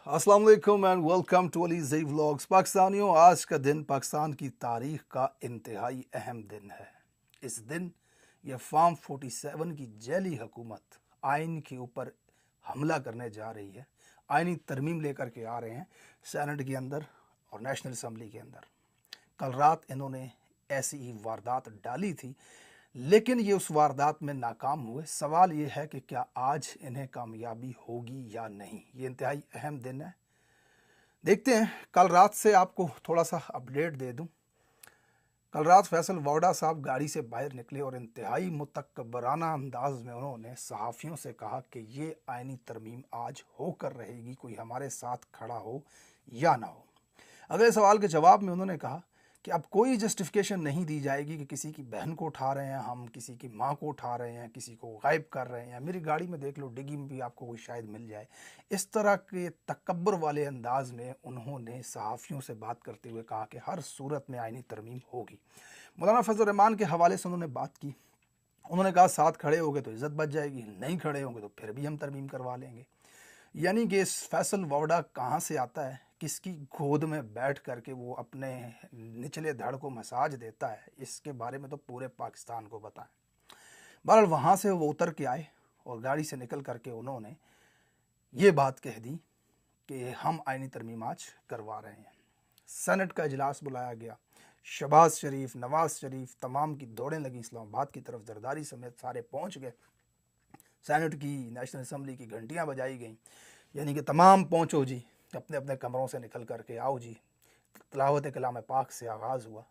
अस्सलाम वालेकुम and welcome to Alizai vlogs. पाकिस्तानियों, आज का दिन पाकिस्तान की तारीख का इंतहाई अहम दिन है। इस दिन यह फार्म 47 की जैली हुकूमत आइन के ऊपर हमला करने जा रही है। आइनी तरमीम लेकर के आ रहे हैं सेनेट के अंदर और नेशनल असम्बली के अंदर। कल रात इन्होंने ऐसी ही वारदात डाली थी, लेकिन ये उस वारदात में नाकाम हुए। सवाल ये है कि क्या आज इन्हें कामयाबी होगी या नहीं। ये इंतहाई अहम दिन है। देखते हैं। कल रात से आपको थोड़ा सा अपडेट दे दूं। कल रात फैसल वाडा साहब गाड़ी से बाहर निकले और इंतहाई मुतकब्बराना अंदाज में उन्होंने सहाफ़ियों से कहा कि ये आइनी तरमीम आज होकर रहेगी, कोई हमारे साथ खड़ा हो या ना हो। अगले सवाल के जवाब में उन्होंने कहा कि अब कोई जस्टिफिकेशन नहीं दी जाएगी कि किसी की बहन को उठा रहे हैं हम, किसी की माँ को उठा रहे हैं, किसी को गायब कर रहे हैं। मेरी गाड़ी में देख लो, डिग्गी में भी आपको कोई शायद मिल जाए। इस तरह के तकब्बर वाले अंदाज में उन्होंने सहाफ़ियों से बात करते हुए कहा कि हर सूरत में आइनी तरमीम होगी। मौलाना फजल रहमान के हवाले से उन्होंने बात की। उन्होंने कहा साथ खड़े होंगे तो इज़्ज़त बच जाएगी, नहीं खड़े होंगे तो फिर भी हम तरमीम करवा लेंगे। यानी कि इस फैसल वाडा कहाँ से आता है, किसकी गोद में बैठ करके वो अपने निचले धड़ को मसाज देता है, इसके बारे में तो पूरे पाकिस्तान को पता है। बहरहाल वहाँ से वो उतर के आए और गाड़ी से निकल करके उन्होंने ये बात कह दी कि हम आइनी तरमीम आज करवा रहे हैं। सेनेट का इजलास बुलाया गया। शहबाज शरीफ, नवाज शरीफ, तमाम की दौड़ें लगी इस्लामाबाद की तरफ। जरदारी समेत सारे पहुँच गए। सेनेट की, नेशनल असम्बली की घंटियाँ बजाई गईं, यानी कि तमाम पहुँचो जी, अपने अपने कमरों से निकल करके आओ जी। तिलावत कलाम पाक से आगाज़ हुआ।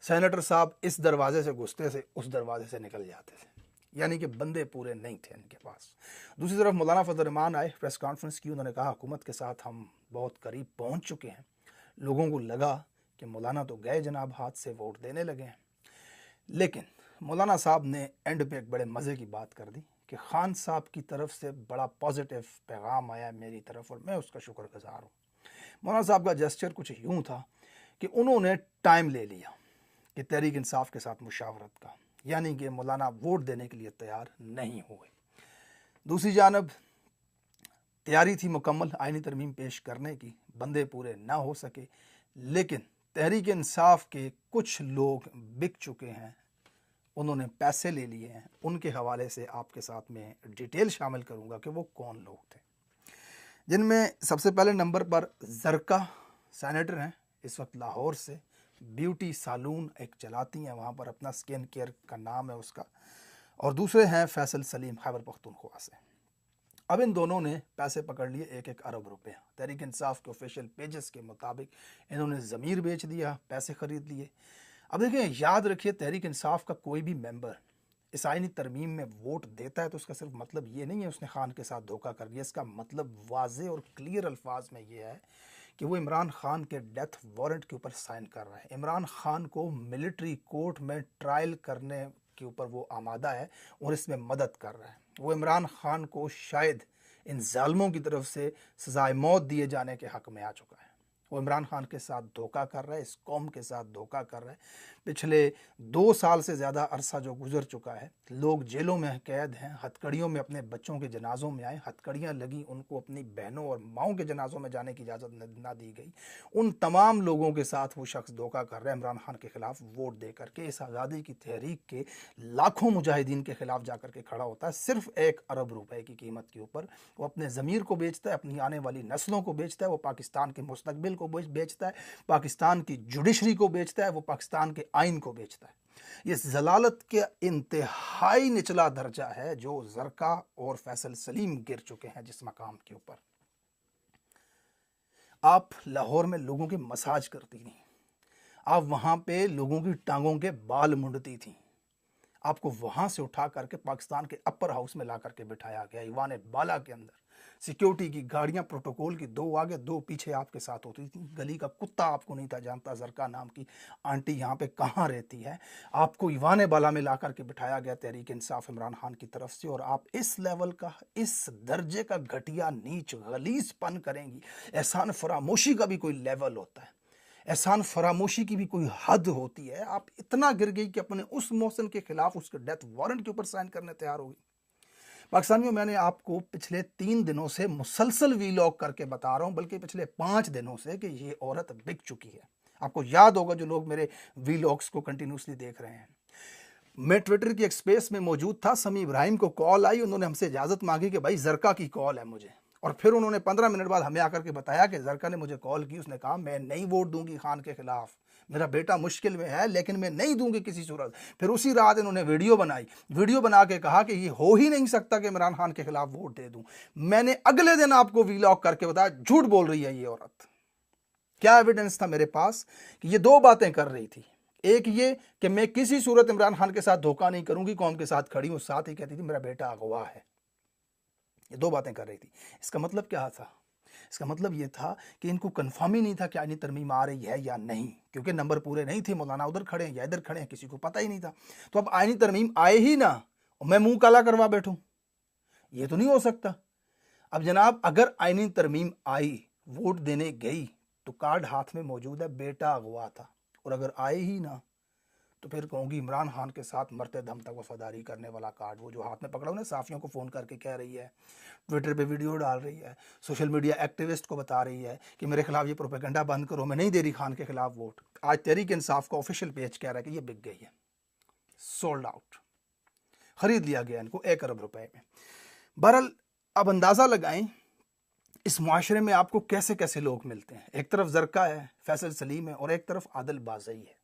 सेनेटर साहब इस दरवाजे से घुसते से उस दरवाजे से निकल जाते थे, यानी कि बंदे पूरे नहीं थे इनके पास। दूसरी तरफ मौलाना फजल रहमान आए, प्रेस कॉन्फ्रेंस की। उन्होंने कहा हुकूमत के साथ हम बहुत करीब पहुँच चुके हैं। लोगों को लगा कि मौलाना तो गए जनाब, हाथ से वोट देने लगे हैं। लेकिन मौलाना साहब ने एंड पे एक बड़े मज़े की बात कर दी कि खान साहब की तरफ से बड़ा पॉजिटिव पैगाम आया मेरी तरफ और मैं उसका शुक्रगुजार हूँ। मौलाना साहब का जेस्चर कुछ यूँ था कि उन्होंने टाइम ले लिया कि तहरीक इंसाफ के साथ मुशावरत का, यानी कि मौलाना वोट देने के लिए तैयार नहीं हुए। दूसरी जानब तैयारी थी मुकम्मल आइनी तरमीम पेश करने की, बंदे पूरे ना हो सके। लेकिन तहरीक इंसाफ के कुछ लोग बिक चुके हैं, उन्होंने पैसे ले लिए हैं। उनके हवाले से आपके साथ में डिटेल शामिल करूंगा कि वो कौन लोग थे, जिनमें सबसे पहले नंबर पर जरका सेनेटर हैं, इस वक्त लाहौर से। ब्यूटी सालून एक चलाती हैं, वहाँ पर अपना स्किन केयर का नाम है उसका। और दूसरे हैं फैसल सलीम, खैबर पख्तूनख्वा से। अब इन दोनों ने पैसे पकड़ लिए 1-1 अरब रुपया। तहरीक इंसाफ के ऑफिशियल पेजेस के मुताबिक इन्होंने ज़मीर बेच दिया, पैसे ख़रीद लिए। अब देखिए, याद रखिए, तहरीक इंसाफ का कोई भी मेंबर इस आइनी तरमीम में वोट देता है तो उसका सिर्फ मतलब ये नहीं है उसने खान के साथ धोखा कर दिया। इसका मतलब वाज़े और क्लियर अल्फाज में ये है कि वो इमरान खान के डेथ वारंट के ऊपर साइन कर रहा है। इमरान खान को मिलिट्री कोर्ट में ट्रायल करने के ऊपर वो आमादा है और इसमें मदद कर रहा है। वो इमरान खान को शायद इन जालिमों की तरफ से सजाए मौत दिए जाने के हक़ में आ चुका है। वो इमरान खान के साथ धोखा कर रहा है, इस कौम के साथ धोखा कर रहा है। पिछले 2 साल से ज़्यादा अरसा जो गुजर चुका है, लोग जेलों में कैद हैं, हथकड़ियों में अपने बच्चों के जनाज़ों में आए, हथकड़ियाँ लगी, उनको अपनी बहनों और माँओं के जनाज़ों में जाने की इजाज़त ना दी गई। उन तमाम लोगों के साथ वो शख्स धोखा कर रहा है इमरान खान के ख़िलाफ़ वोट दे करके। इस आज़ादी की तहरीक के लाखों मुजाहिदीन के ख़िलाफ़ जा कर के खड़ा होता है, सिर्फ 1 अरब रुपए की कीमत के ऊपर। वो अपने ज़मीर को बेचता है, अपनी आने वाली नस्लों को बेचता है, वो पाकिस्तान के मुस्तकबिल को बेचता है, पाकिस्तान की जुडिशरी को बेचता है, वो पाकिस्तान के आइन को बेचता है। ये जलालत के इंतहाई निचला दर्जा है जो जरका और फैसल सलीम गिर चुके हैं जिस मकाम के ऊपर। आप लाहौर में लोगों की मसाज करती थी, आप वहां पे लोगों की टांगों के बाल मुंडती थी। आपको वहां से उठा करके पाकिस्तान के अपर हाउस में ला करके बिठाया गया, ईवान बाला के अंदर। सिक्योरिटी की गाड़ियां प्रोटोकॉल की 2 आगे 2 पीछे आपके साथ होती थी। गली का कुत्ता आपको नहीं था जानता जरका नाम की आंटी यहाँ पे कहाँ रहती है। आपको ईवान बाला में ला करके बिठाया गया तहरीक इंसाफ इमरान खान की तरफ से। और आप इस लेवल का, इस दर्जे का घटिया, नीच, गलीज़पन करेंगी। एहसान फरामोशी का भी कोई लेवल होता है, एहसान फरामोशी की भी कोई हद होती है। आप इतना गिर गई कि अपने उस मोहसिन के खिलाफ उसके डेथ वारंट के ऊपर साइन करने तैयार हो गई। पाकिस्तानियों, मैंने आपको पिछले 3 दिनों से मुसलसल वीलॉग करके बता रहा हूं, बल्कि पिछले 5 दिनों से, कि ये औरत बिक चुकी है। आपको याद होगा जो लोग मेरे वीलॉग्स को कंटिन्यूसली देख रहे हैं, मैं ट्विटर की एक स्पेस में मौजूद था, समी इब्राहिम को कॉल आई, उन्होंने हमसे इजाजत मांगी कि भाई जरका की कॉल है मुझे, और फिर उन्होंने 15 मिनट बाद हमें आकर के बताया कि जरका ने मुझे कॉल की, उसने कहा मैं नहीं वोट दूंगी खान के खिलाफ, मेरा बेटा मुश्किल में है लेकिन मैं नहीं दूंगी किसी सूरत। फिर उसी रात इन्होंने वीडियो बनाई, वीडियो बना के कहा कि ये हो ही नहीं सकता कि इमरान खान के खिलाफ वोट दे दूं। मैंने अगले दिन आपको वीलॉग करके बताया झूठ बोल रही है ये औरत। क्या एविडेंस था मेरे पास कि ये 2 बातें कर रही थी। एक ये कि मैं किसी सूरत इमरान खान के साथ धोखा नहीं करूंगी, कौम के साथ खड़ी हूं, साथ ही कहती थी मेरा बेटा अगवा है। ये 2 बातें कर रही थी। इसका मतलब क्या था? इसका मतलब ये था कि इनको कंफर्म ही नहीं था कि आईनी तरमीम आ रही है या नहीं, क्योंकि नंबर पूरे नहीं थे, मौलाना उधर खड़े हैं या इधर खड़े हैं, किसी को पता ही नहीं था। तो अब आईनी तरमीम आए ही ना और मैं मुंह काला करवा बैठूं, ये तो नहीं हो सकता। अब जनाब, अगर आईनी तरमीम आई, वोट देने गई, तो कार्ड हाथ में मौजूद है, बेटा अगवा था, और अगर आए ही ना तो फिर कहूँगी इमरान खान के साथ मरते दम तक वफादारी करने वाला कार्ड, वो जो हाथ में पकड़ा उन्हें साफियों को फ़ोन करके कह रही है, ट्विटर पे वीडियो डाल रही है, सोशल मीडिया एक्टिविस्ट को बता रही है कि मेरे खिलाफ ये प्रोपेगेंडा बंद करो, मैं नहीं दे रही खान के खिलाफ वोट। आज तहरीक इंसाफ का ऑफिशियल पेज कह रहा है कि ये बिक गई है, सोल्ड आउट, खरीद लिया गया इनको 1 अरब रुपए में। बहरहाल, अब अंदाज़ा लगाएं इस मुआशरे में आपको कैसे कैसे लोग मिलते हैं। एक तरफ जरका है, फैसल सलीम है, और एक तरफ आदिल बाज़ई है।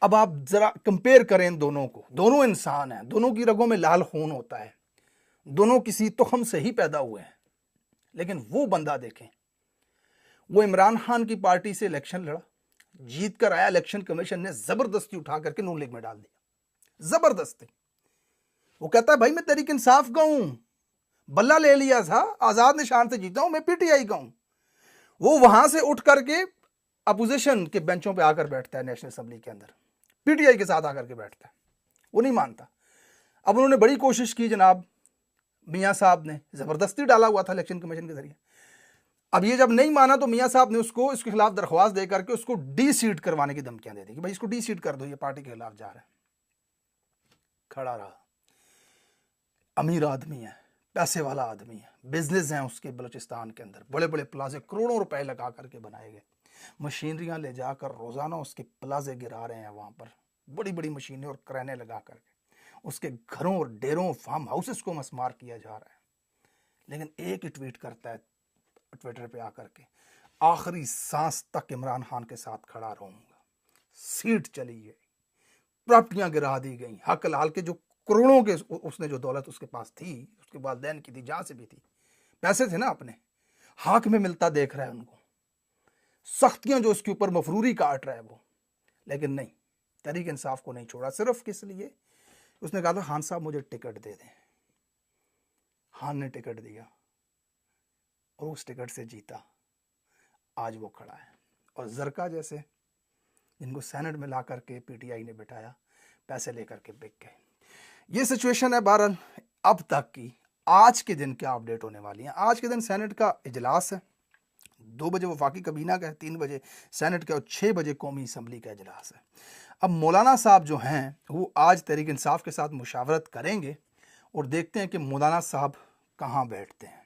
अब आप जरा कंपेयर करें इन दोनों को, दोनों इंसान हैं, दोनों की रगों में लाल खून होता है, दोनों किसी तुखम से ही पैदा हुए हैं, लेकिन वो बंदा देखें, वो इमरान खान की पार्टी से इलेक्शन लड़ा, जीत कर आया, इलेक्शन कमीशन ने जबरदस्ती उठा करके नून लीग में डाल दिया, जबरदस्ती। वो कहता है भाई मैं तहरीक इंसाफ का हूं, बल्ला ले लिया था, आजाद निशान से जीता हूं, मैं पीटीआई का हूं। वो वहां से उठ करके अपोजिशन के बेंचों पे आकर बैठता है, नेशनल असेंबली के अंदर पीटीआई के साथ आकर के बैठता है, वो नहीं मानता। अब उन्होंने बड़ी कोशिश की जनाब, मियां साहब ने जबरदस्ती डाला हुआ था इलेक्शन कमीशन के जरिए। अब ये जब नहीं माना तो मियां साहब ने उसको इसके खिलाफ दरख्वास्त दे करके उसको डी सीट करवाने की धमकियां दे दी कि भाई इसको डी सीट कर दो, ये पार्टी के खिलाफ जा रहा है। खड़ा रहा, अमीर आदमी है, पैसे वाला आदमी है, बिजनेस है उसके बलूचिस्तान के अंदर, बड़े बड़े प्लाजे करोड़ों रुपए लगा करके बनाए गए, मशीनरियां ले जाकर रोजाना उसके प्लाजे गिरा रहे हैं, वहां पर बड़ी बड़ी मशीनें और क्रेनें लगा करके उसके घरों और डेरों फार्म हाउसेस को मस्मार किया जा रहा है। लेकिन एक ही ट्वीट करता है ट्विटर पे आकर के, आखिरी सांस तक इमरान खान के साथ खड़ा रहूंगा। सीट चली गई, प्रॉपर्टियां गिरा दी गई, हक लाल के जो करोड़ों के उसने जो दौलत उसके पास थी, उसके वालिदैन की थी, जहां से भी थी, पैसे थे ना अपने, हाक में मिलता देख रहा है उनको, सख्तियां जो उसके ऊपर मफरूरी काट रहा है वो। लेकिन नहीं, तहरीक इंसाफ को नहीं छोड़ा, सिर्फ किस लिए? उसने कहा था खान साहब मुझे टिकट दे दें। खान ने टिकट दिया और उस टिकट से जीता, आज वो खड़ा है। और जरका जैसे जिनको सेनेट में ला करके पीटीआई ने बिठाया, पैसे लेकर के बिक गए। ये सिचुएशन है बहरहाल अब तक की। आज के दिन क्या अपडेट होने वाली है? आज के दिन सेनेट का इजलास है, 2 बजे वफाकी कबीना का है, 3 बजे सेनेट का और 6 बजे कौमी असम्बली का इजलास है। अब मौलाना साहब जो हैं वो आज तहरीक इंसाफ के साथ मुशावरत करेंगे और देखते हैं कि मौलाना साहब कहाँ बैठते हैं।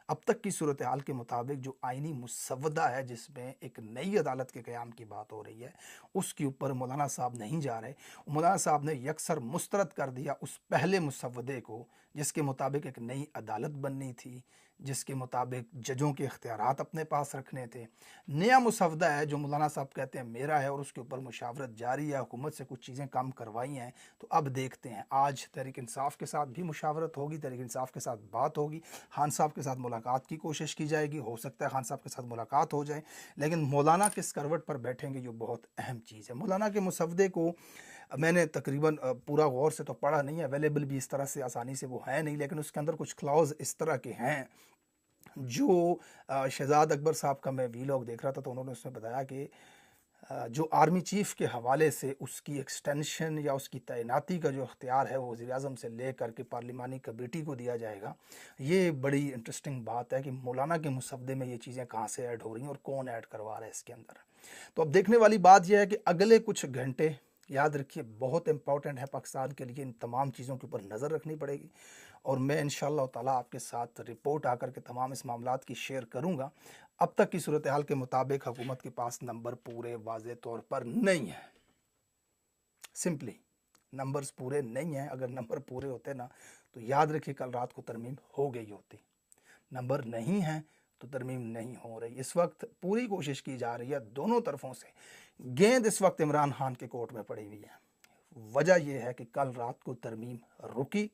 अब तक की सूरत हाल के मुताबिक जो आइनी मुसव्वदा है, जिसमें एक नई अदालत के क़याम की बात हो रही है, उसके ऊपर मौलाना साहब नहीं जा रहे। मौलाना साहब ने यकसर मुस्तरद कर दिया उस पहले मुसव्वदे को, जिसके मुताबिक एक नई अदालत बननी थी, जिसके मुताबिक जजों के इख्तियारात अपने पास रखने थे। नया मुसव्वदा है जो मौलाना साहब कहते हैं मेरा है, और उसके ऊपर मुशावरत जारी है, हुकूमत से कुछ चीज़ें कम करवाई हैं। तो अब देखते हैं, आज तहरीक इंसाफ के साथ भी मुशावरत होगी, तहरीक इंसाफ के साथ बात होगी, खान साहब के साथ मुलाकात की कोशिश की जाएगी, हो सकता है खान साहब के साथ मुलाकात हो जाए, लेकिन मौलाना किस करवट पर बैठेंगे ये बहुत अहम चीज़ है। मौलाना के मुसव्वदे को मैंने तकरीबन पूरा गौर से तो पढ़ा नहीं है, अवेलेबल भी इस तरह से आसानी से वो है नहीं, लेकिन उसके अंदर कुछ क्लॉज इस तरह के हैं जो शहजाद अकबर साहब का मैं वीलॉग देख रहा था, तो उन्होंने उसमें बताया कि जो आर्मी चीफ़ के हवाले से उसकी एक्सटेंशन या उसकी तैनाती का जो अख्तियार है वो वज़ीर-ए-आज़म से ले करके पार्लिमानी कमेटी को दिया जाएगा। ये बड़ी इंटरेस्टिंग बात है कि मौलाना के मुसव्वदे में ये चीज़ें कहाँ से ऐड हो रही हैं और कौन ऐड करवा रहा है इसके अंदर। तो अब देखने वाली बात यह है कि अगले कुछ घंटे, याद रखिए बहुत इंपॉर्टेंट है पाकिस्तान के लिए, इन तमाम चीज़ों के ऊपर नज़र रखनी पड़ेगी। और मैं इंशाअल्लाह ताला आपके साथ रिपोर्ट आकर के तमाम इस मामलात की शेयर करूँगा। अब तक की सूरत हाल के मुताबिक हुकूमत के पास नंबर पूरे वाज़े तौर पर नहीं है, सिंपली नंबर्स पूरे नहीं हैं। अगर नंबर पूरे होते ना तो याद रखिए कल रात को तरमीम हो गई होती। नंबर नहीं है तो तरमीम नहीं हो रही। इस वक्त पूरी कोशिश की जा रही है दोनों तरफों से। गेंद इस वक्त इमरान खान के कोर्ट में पड़ी हुई है। वजह यह है कि कल रात को तरमीम रुकी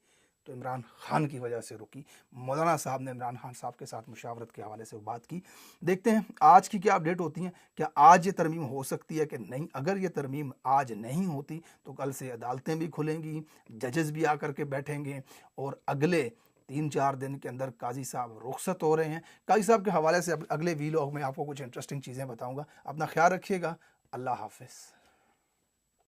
तो इमरान खान की वजह से रुकी। मौलाना साहब ने इमरान खान साहब के साथ मुशावरत के हवाले से बात की। देखते हैं आज की क्या अपडेट होती है, क्या आज ये तरमीम हो सकती है कि नहीं। अगर ये तरमीम आज नहीं होती तो कल से अदालतें भी खुलेंगी, जजेस भी आकर के बैठेंगे और अगले 3-4 दिन के अंदर काजी साहब रुखसत हो रहे हैं। काजी साहब के हवाले से अगले वीलॉग में आपको कुछ इंटरेस्टिंग चीज़ें बताऊंगा। अपना ख्याल रखिएगा। अल्लाह हाफिज़।